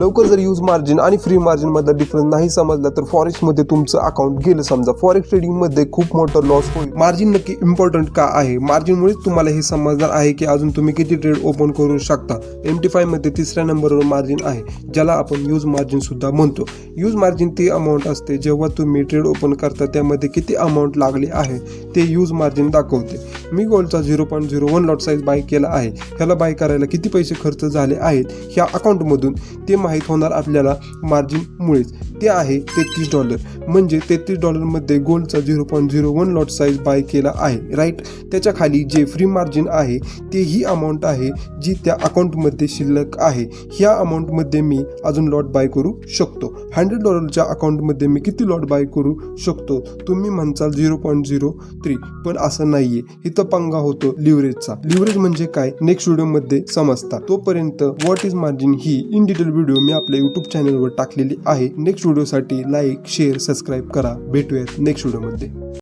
लवकर जर use margin आणि फ्री मार्जिन मधला डिफरन्स नाही समजला तर फॉरेक्समध्ये तुमचं अकाउंट गेलं समजा. फॉरेक्स ट्रेडिंगमध्ये खूप मोठं लॉस होईल. मार्जिन नक्की इम्पॉर्टंट का आहे? मार्जिनमुळेच तुम्हाला हे समजणार आहे की अजून तुम्ही किती ट्रेड ओपन करू शकता. MT5 मध्ये तिसऱ्या नंबरवर मार्जिन आहे, ज्याला आपण यूज मार्जिन सुद्धा म्हणतो. यूज मार्जिन ती अमाऊंट असते जेव्हा तुम्ही ट्रेड ओपन करता त्यामध्ये किती अमाऊंट लागली आहे ते यूज मार्जिन दाखवते. मी गोल्डचा 0.01 लॉट साईज बाय केला आहे. ह्याला बाय करायला किती पैसे खर्च झाले आहेत ह्या अकाउंटमधून ते माहीत होणार आपल्याला मार्जिनमुळेच. ते आहे $33. म्हणजे $33 मध्ये गोल्डचा 0.01 लॉट साईज बाय केला आहे, राईट. त्याच्या खाली जे फ्री मार्जिन आहे ते ही अमाऊंट आहे जी त्या अकाउंटमध्ये शिल्लक आहे. ह्या अमाऊंटमध्ये मी अजून लॉट बाय करू शकतो. $100च्या अकाउंटमध्ये मी किती लॉट बाय करू शकतो? तुम्ही म्हणसाल 0.03, पण असं नाहीये. इथं पंगा होतो लिव्हरेजचा. लिव्हरेज म्हणजे काय नेक्स्ट व्हिडिओमध्ये समजतात. तोपर्यंत व्हॉट इज मार्जिन ही इन डिटेल व्हिडिओ मी आपल्या YouTube चॅनलवर टाकलेली आहे. नेक्स्ट व्हिडिओसाठी लाईक, शेअर, सबस्क्राईब करा. भेटूयात नेक्स्ट व्हिडिओमध्ये.